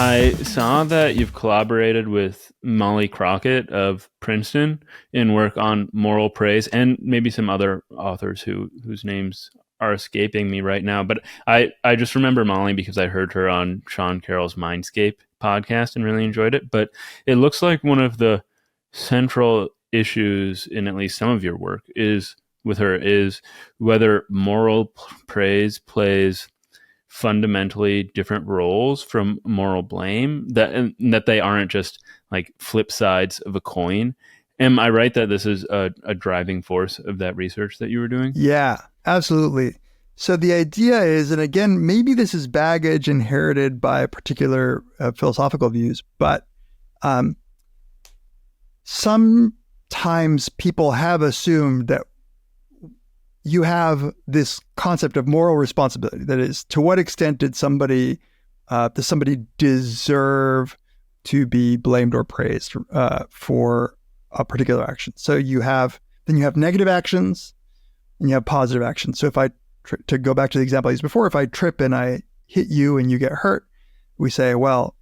I saw that you've collaborated with Molly Crockett of Princeton in work on moral praise and maybe some other authors whose names are escaping me right now. But I just remember Molly because I heard her on Sean Carroll's Mindscape podcast and really enjoyed it. But it looks like one of the central issues in at least some of your work is with her is whether moral praise plays fundamentally different roles from moral blame, and that they aren't just like flip sides of a coin. Am I right that this is a driving force of that research that you were doing? Yeah, absolutely. So the idea is, and again, maybe this is baggage inherited by particular philosophical views, but sometimes people have assumed that you have this concept of moral responsibility. That is, to what extent does somebody deserve to be blamed or praised for a particular action? So you have negative actions and you have positive actions. So to go back to the example I used before, if I trip and I hit you and you get hurt, we say, well,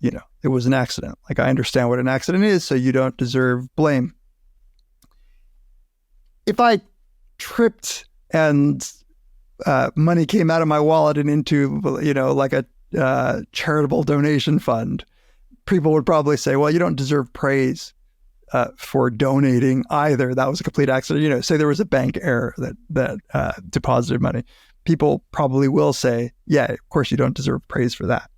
it was an accident. Like, I understand what an accident is, so you don't deserve blame. If I tripped and money came out of my wallet and into, like a charitable donation fund, people would probably say, well, you don't deserve praise for donating either. That was a complete accident. Say there was a bank error that deposited money. People probably will say, yeah, of course you don't deserve praise for that.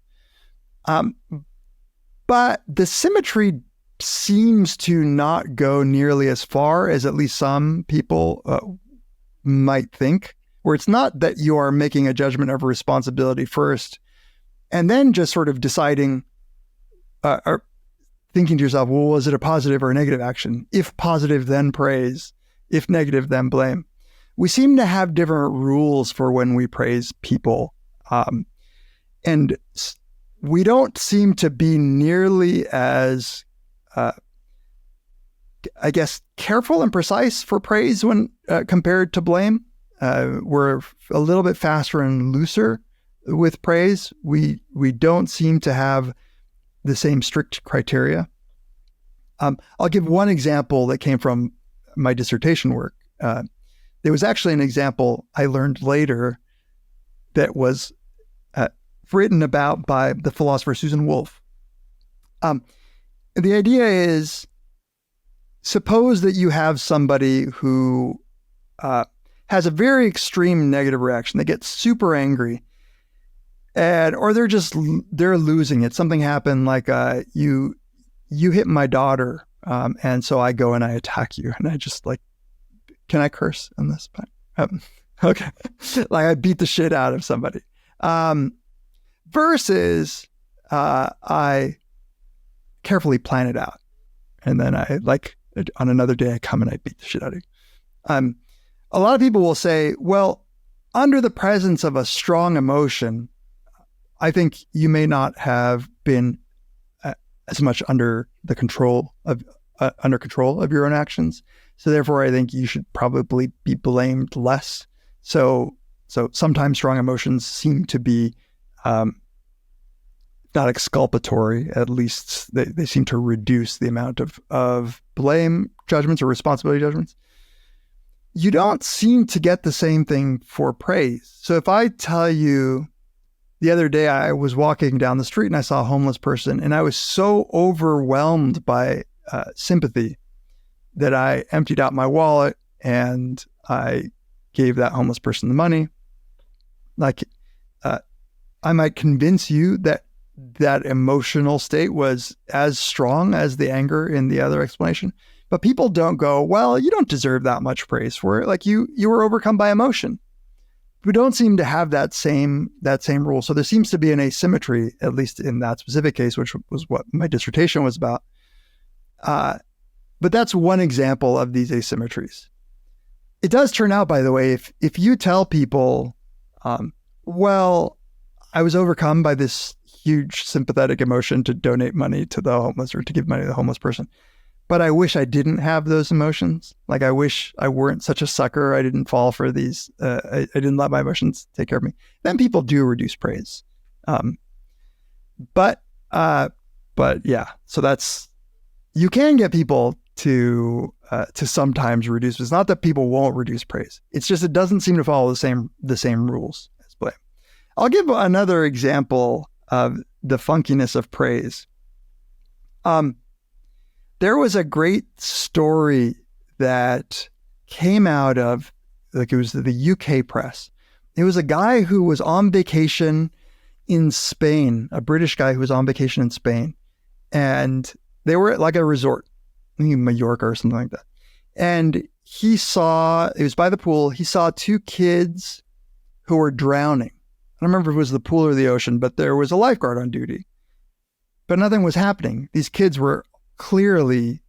But the symmetry seems to not go nearly as far as at least some people might think, where it's not that you are making a judgment of responsibility first and then just sort of deciding or thinking to yourself, well, was it a positive or a negative action? If positive, then praise. If negative, then blame. We seem to have different rules for when we praise people. And we don't seem to be nearly as, careful and precise for praise when compared to blame. We're a little bit faster and looser with praise. We don't seem to have the same strict criteria. I'll give one example that came from my dissertation work. There was actually an example I learned later that was written about by the philosopher Susan Wolf. The idea is, suppose that you have somebody who has a very extreme negative reaction. They get super angry, or they're losing it. Something happened, like you hit my daughter, and so I go and I attack you, and I just can I curse in this? Okay, like I beat the shit out of somebody. Versus I carefully plan it out, and then on another day I come and I beat the shit out of you. A lot of people will say, well, under the presence of a strong emotion, I think you may not have been as much under control of your own actions. So therefore, I think you should probably be blamed less. So sometimes strong emotions seem to be not exculpatory. At least they seem to reduce the amount of blame judgments or responsibility judgments. You don't seem to get the same thing for praise. So if I tell you, the other day I was walking down the street and I saw a homeless person, and I was so overwhelmed by sympathy that I emptied out my wallet and I gave that homeless person the money. I might convince you that emotional state was as strong as the anger in the other explanation. But people don't go, well, you don't deserve that much praise for it. Like you were overcome by emotion. We don't seem to have that same rule. So there seems to be an asymmetry, at least in that specific case, which was what my dissertation was about. But that's one example of these asymmetries. It does turn out, by the way, if you tell people, well, I was overcome by this huge sympathetic emotion to donate money to the homeless or to give money to the homeless person, but I wish I didn't have those emotions. Like, I wish I weren't such a sucker. I didn't fall for these. I didn't let my emotions take care of me. Then people do reduce praise. But yeah, so that's, you can get people to sometimes reduce. It's not that people won't reduce praise. It's just it doesn't seem to follow the same rules as blame. I'll give another example of the funkiness of praise. There was a great story that came out of, like, it was the UK press. It was a guy who was on vacation in Spain, a British guy who was on vacation in Spain, and they were at like a resort, maybe Mallorca or something like that. And he saw, it was by the pool, he saw two kids who were drowning. I don't remember if it was the pool or the ocean, but there was a lifeguard on duty. But nothing was happening. These kids were clearly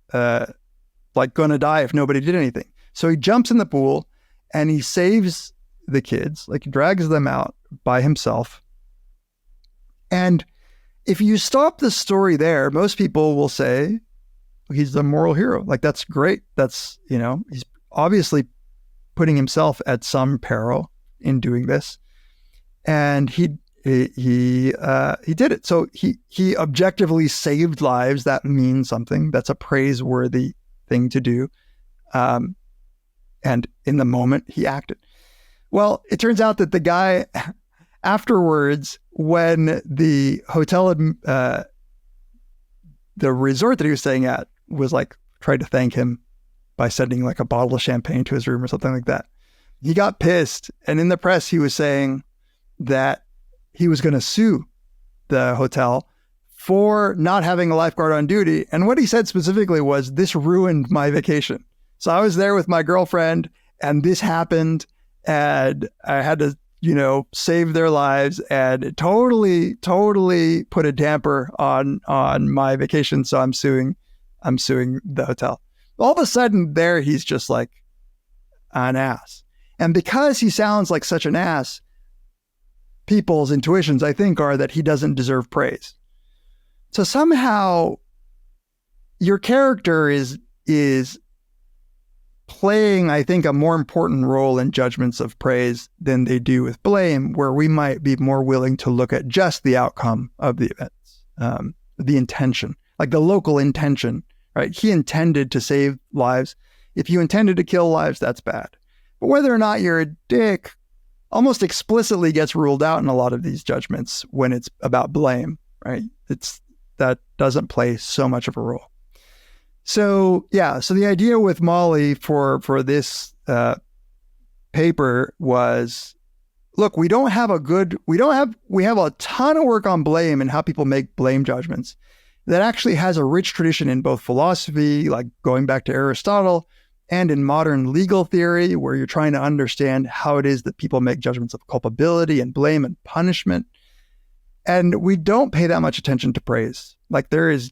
like going to die if nobody did anything. So he jumps in the pool and he saves the kids, like he drags them out by himself. And if you stop the story there, most people will say he's the moral hero. Like, that's great. That's, he's obviously putting himself at some peril in doing this. And he did it. So he objectively saved lives. That means something. That's a praiseworthy thing to do. And in the moment, he acted. Well, it turns out that the guy afterwards, when the hotel, the resort that he was staying at was like, tried to thank him by sending like a bottle of champagne to his room or something like that. He got pissed. And in the press, he was saying that he was going to sue the hotel for not having a lifeguard on duty. And what he said specifically was, this ruined my vacation. So I was there with my girlfriend and this happened and I had to, save their lives, and it totally put a damper on my vacation. So I'm suing the hotel. All of a sudden there, he's just like an ass. And because he sounds like such an ass, people's intuitions, I think, are that he doesn't deserve praise. So somehow your character is playing, I think, a more important role in judgments of praise than they do with blame, where we might be more willing to look at just the outcome of the events, the intention, like the local intention, right? He intended to save lives. If you intended to kill lives, that's bad. But whether or not you're a dick almost explicitly gets ruled out in a lot of these judgments when it's about blame, right? That doesn't play so much of a role. So the idea with Molly for this paper was, look, we have a ton of work on blame and how people make blame judgments that actually has a rich tradition in both philosophy, like going back to Aristotle, and in modern legal theory, where you're trying to understand how it is that people make judgments of culpability and blame and punishment. And we don't pay that much attention to praise. Like, there is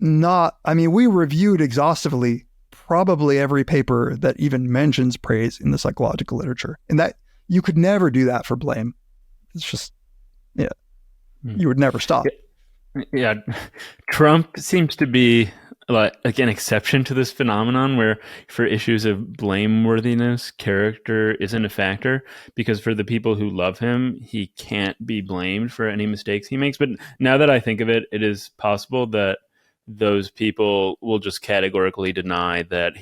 we reviewed exhaustively probably every paper that even mentions praise in the psychological literature. And that you could never do that for blame. It's just, you would never stop. Yeah. Trump seems to be like an exception to this phenomenon, where for issues of blameworthiness, character isn't a factor, because for the people who love him, he can't be blamed for any mistakes he makes. But now that I think of it, it is possible that those people will just categorically deny that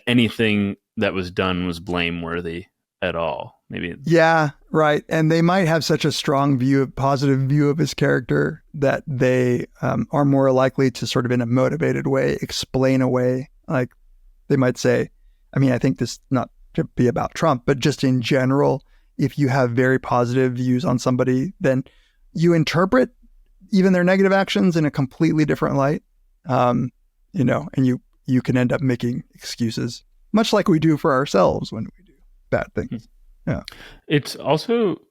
anything that was done was blameworthy at all. Maybe. Yeah, right. And they might have such a strong positive view of his character that they are more likely to sort of, in a motivated way, explain away. Like, they might say, I think this not to be about Trump, but just in general, if you have very positive views on somebody, then you interpret even their negative actions in a completely different light, and you can end up making excuses, much like we do for ourselves when we do bad things. Yeah. It's also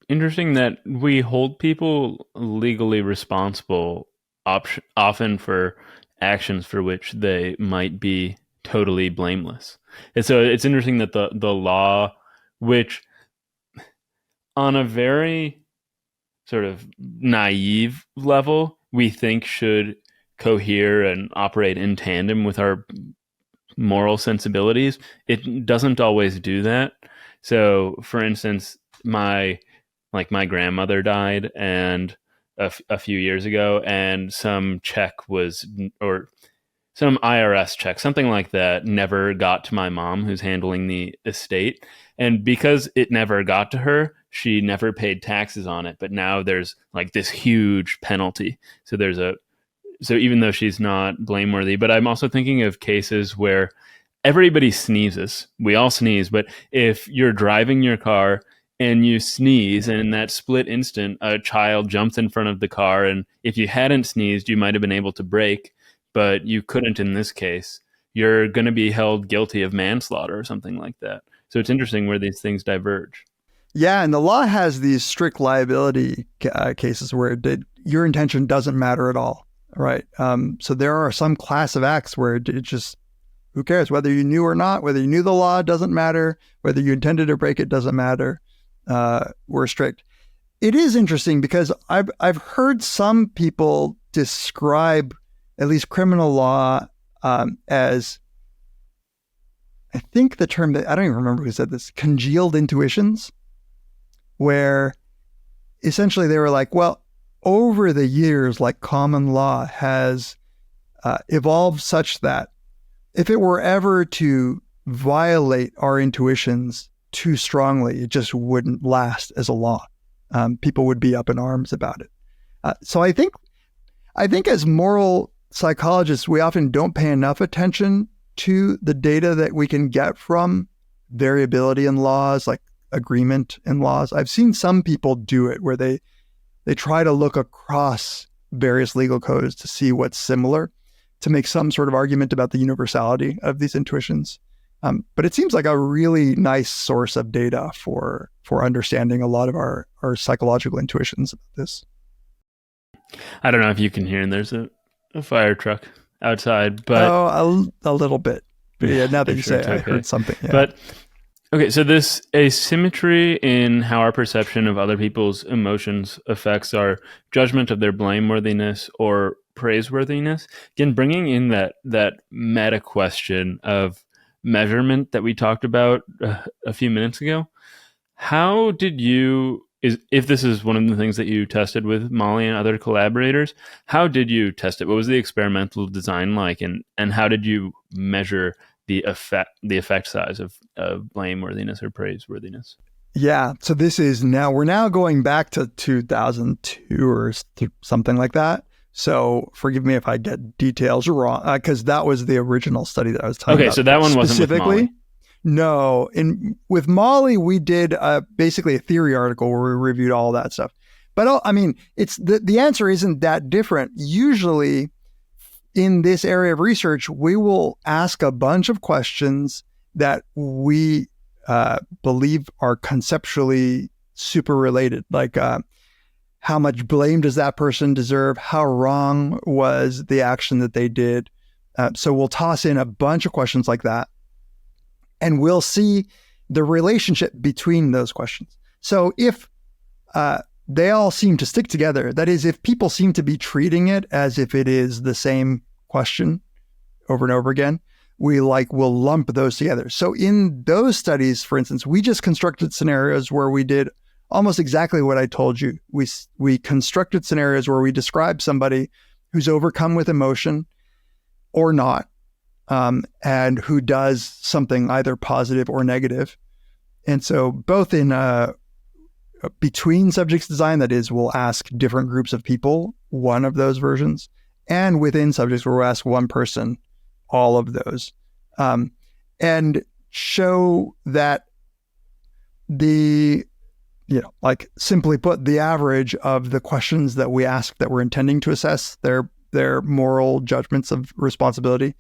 interesting that we hold people legally responsible often for actions for which they might be totally blameless. And so it's interesting that the law, which on a very sort of naive level, we think should cohere and operate in tandem with our moral sensibilities, it doesn't always do that. So, for instance, my like my grandmother died and a few years ago, and some check was, or some IRS check, something like that, never got to my mom who's handling the estate. And because it never got to her, she never paid taxes on it. But now there's like this huge penalty. So even though she's not blameworthy, but I'm also thinking of cases where everybody sneezes. We all sneeze, but if you're driving your car and you sneeze, and in that split instant, a child jumps in front of the car, and if you hadn't sneezed, you might have been able to brake, but you couldn't in this case, you're going to be held guilty of manslaughter or something like that. So it's interesting where these things diverge. Yeah, and the law has these strict liability cases where your intention doesn't matter at all, right? So there are some class of acts where it just, who cares? Whether you knew or not, whether you knew the law doesn't matter, whether you intended to break it doesn't matter. We're strict. It is interesting because I've heard some people describe at least criminal law as, I think the term that, I don't even remember who said this, congealed intuitions, where essentially they were like, well, over the years, like common law has evolved such that if it were ever to violate our intuitions too strongly, it just wouldn't last as a law. People would be up in arms about it. So I think as moral psychologists, we often don't pay enough attention to the data that we can get from variability in laws, like agreement in laws. I've seen some people do it where they try to look across various legal codes to see what's similar, to make some sort of argument about the universality of these intuitions. But it seems like a really nice source of data for understanding a lot of our psychological intuitions about this. I don't know if you can hear, and there's a fire truck outside, but a little bit. But yeah, now that you say it, I heard something. Yeah. But okay, so this asymmetry in how our perception of other people's emotions affects our judgment of their blameworthiness or praiseworthiness. Again, bringing in that meta question of measurement that we talked about a few minutes ago. How did you, if this is one of the things that you tested with Molly and other collaborators, how did you test it? What was the experimental design like, and how did you measure the effect size of blameworthiness or praiseworthiness? Yeah, so we're now going back to 2002 or something like that. So forgive me if I get details wrong, because that was the original study that I was talking about. Okay, so that one wasn't with Molly. No, with Molly, we did basically a theory article where we reviewed all that stuff. But I mean, it's the answer isn't that different. Usually, in this area of research, we will ask a bunch of questions that we believe are conceptually super related, like how much blame does that person deserve? How wrong was the action that they did? So we'll toss in a bunch of questions like that, and we'll see the relationship between those questions. So if they all seem to stick together, that is, if people seem to be treating it as if it is the same question over and over again, we'll lump those together. So in those studies, for instance, we just constructed scenarios where we did almost exactly what I told you. We constructed scenarios where we describe somebody who's overcome with emotion or not, and who does something either positive or negative. And so both in between subjects design, that is, we'll ask different groups of people one of those versions, and within subjects where we'll ask one person all of those, and show that simply put, the average of the questions that we ask that we're intending to assess their moral judgments of responsibility,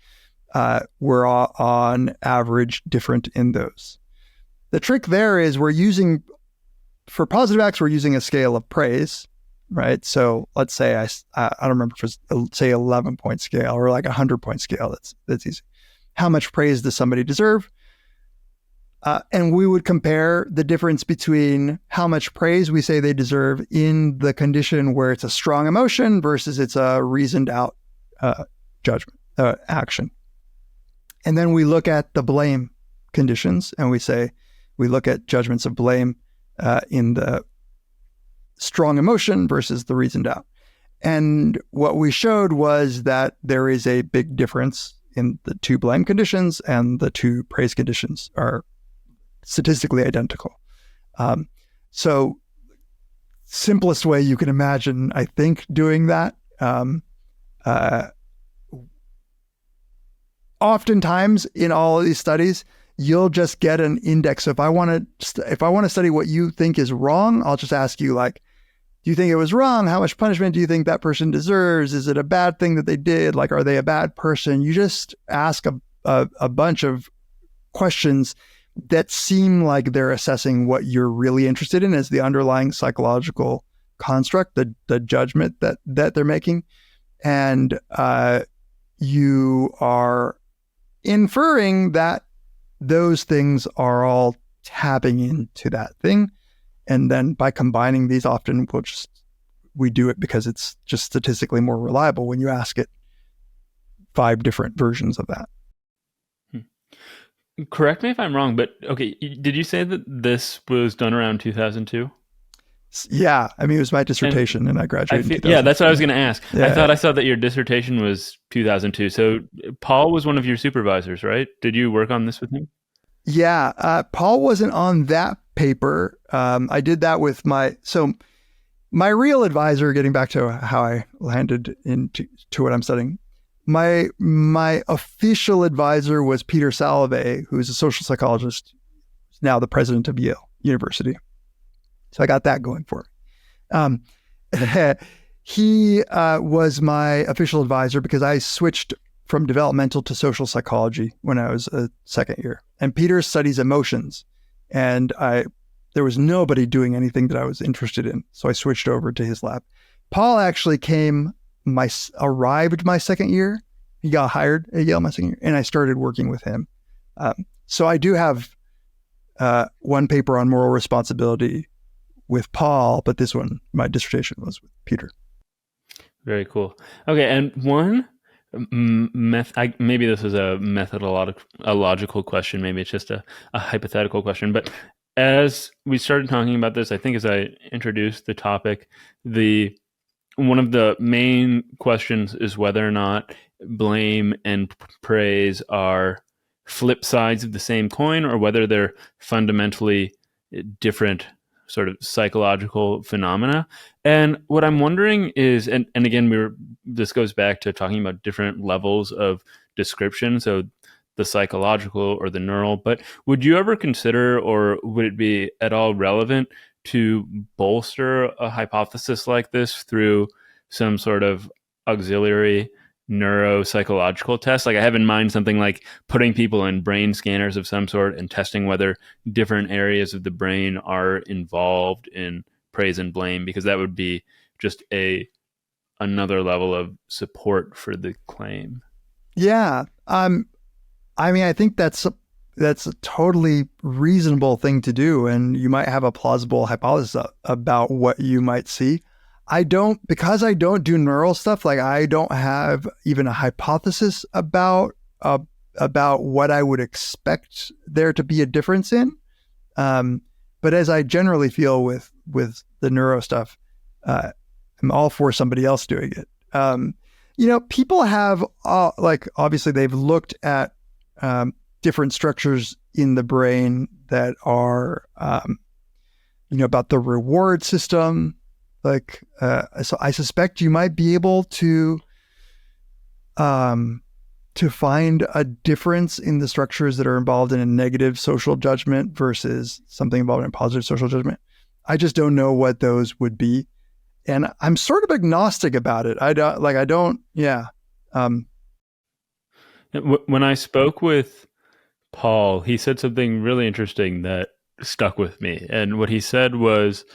we're on average different in those. The trick there is for positive acts, we're using a scale of praise, right? So let's say I don't remember if it's, say, 11-point scale or like 100-point scale. That's easy. How much praise does somebody deserve? And we would compare the difference between how much praise we say they deserve in the condition where it's a strong emotion versus it's a reasoned out judgment, action. And then we look at the blame conditions, and we look at judgments of blame in the strong emotion versus the reasoned out. And what we showed was that there is a big difference in the two blame conditions, and the two praise conditions are statistically identical. So simplest way you can imagine, I think, doing that. Oftentimes in all of these studies, you'll just get an index. So if I want to study what you think is wrong, I'll just ask you, like, do you think it was wrong? How much punishment do you think that person deserves? Is it a bad thing that they did? Like, are they a bad person? You just ask a bunch of questions that seem like they're assessing what you're really interested in as the underlying psychological construct, the judgment that they're making. And you are inferring that those things are all tapping into that thing. And then by combining these, often we do it because it's just statistically more reliable when you ask it 5 different versions of that. Correct me if I'm wrong, but okay, did you say that this was done around 2002? Yeah, I mean, it was my dissertation, and I graduated in 2002. Yeah, that's what I was going to ask. Yeah. I saw that your dissertation was 2002. So Paul was one of your supervisors, right? Did you work on this with him? Yeah, Paul wasn't on that paper. I did that with my real advisor, getting back to how I landed into what I'm studying. My official advisor was Peter Salovey, who's a social psychologist, now the president of Yale University. So I got that going for me. He was my official advisor because I switched from developmental to social psychology when I was a second year. And Peter studies emotions. And there was nobody doing anything that I was interested in. So I switched over to his lab. Paul actually arrived my second year. He got hired at Yale my second year, and I started working with him. So I do have one paper on moral responsibility with Paul, but this one, my dissertation, was with Peter. Very cool. Okay, and one maybe this is a methodological question, maybe it's just a hypothetical question, but as we started talking about this, I think as I introduced the topic, one of the main questions is whether or not blame and praise are flip sides of the same coin, or whether they're fundamentally different sort of psychological phenomena. And what I'm wondering is, and again, this goes back to talking about different levels of description, so the psychological or the neural, but would you ever consider, or would it be at all relevant to bolster a hypothesis like this through some sort of auxiliary neuropsychological test? Like, I have in mind something like putting people in brain scanners of some sort and testing whether different areas of the brain are involved in praise and blame, because that would be just another level of support for the claim. Yeah. I mean, I think that's a totally reasonable thing to do, and you might have a plausible hypothesis about what you might see. Because I don't do neural stuff, like, I don't have even a hypothesis about what I would expect there to be a difference in. But as I generally feel with the neuro stuff, I'm all for somebody else doing it. People have, obviously they've looked at different structures in the brain that are, about the reward system. So I suspect you might be able to find a difference in the structures that are involved in a negative social judgment versus something involved in a positive social judgment. I just don't know what those would be. And I'm sort of agnostic about it. When I spoke with Paul, he said something really interesting that stuck with me. And what he said was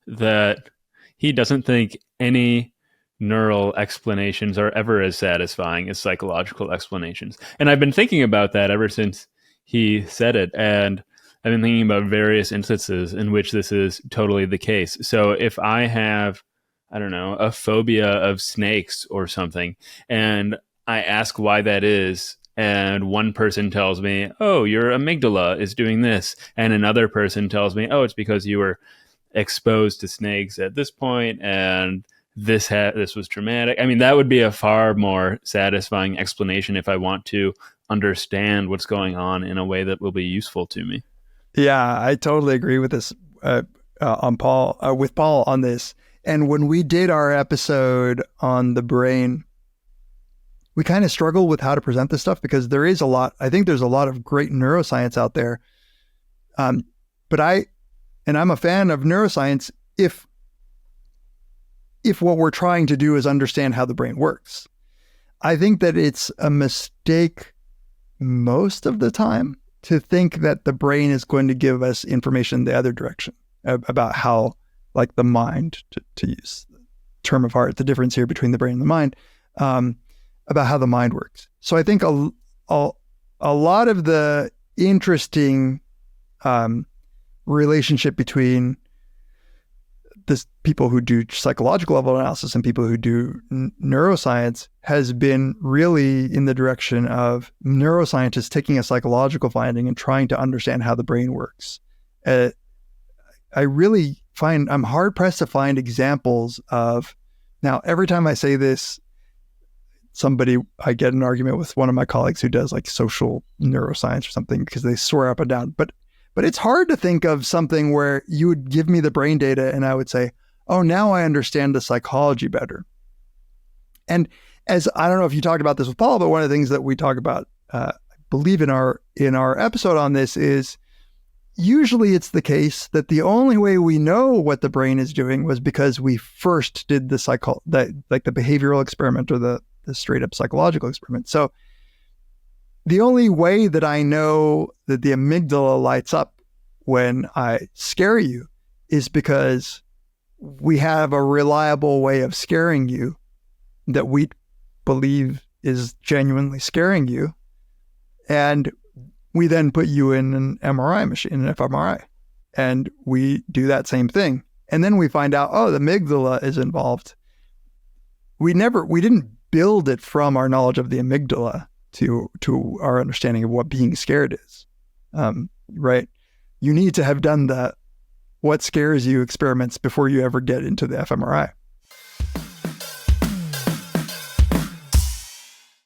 that he doesn't think any neural explanations are ever as satisfying as psychological explanations. And I've been thinking about that ever since he said it. And I've been thinking about various instances in which this is totally the case. So if I have, I don't know, a phobia of snakes or something, and I ask why that is, and one person tells me, oh, your amygdala is doing this, and another person tells me, oh, it's because you were exposed to snakes at this point, and this was traumatic. I mean, that would be a far more satisfying explanation if I want to understand what's going on in a way that will be useful to me. Yeah, I totally agree with this with Paul on this. And when we did our episode on the brain, we kind of struggle with how to present this stuff because there is a lot. I think there's a lot of great neuroscience out there. But I'm a fan of neuroscience if what we're trying to do is understand how the brain works. I think that it's a mistake most of the time to think that the brain is going to give us information the other direction about how, like the mind, to use the term of art, the difference here between the brain and the mind, about how the mind works. So I think a lot of the interesting relationship between people who do psychological level analysis and people who do neuroscience has been really in the direction of neuroscientists taking a psychological finding and trying to understand how the brain works. I really find I'm hard pressed to find examples of, now every time I say this, I get an argument with one of my colleagues who does like social neuroscience or something because they swear up and down. But it's hard to think of something where you would give me the brain data and I would say, oh, now I understand the psychology better. And as I don't know if you talked about this with Paul, but one of the things that we talk about, I believe in our episode on this is usually it's the case that the only way we know what the brain is doing was because we first did the behavioral experiment or the straight up psychological experiment. So the only way that I know that the amygdala lights up when I scare you is because we have a reliable way of scaring you that we believe is genuinely scaring you. And we then put you in an MRI machine, an fMRI, and we do that same thing. And then we find out, oh, the amygdala is involved. We didn't build it from our knowledge of the amygdala to our understanding of what being scared is, right? You need to have done the what scares you experiments before you ever get into the fMRI.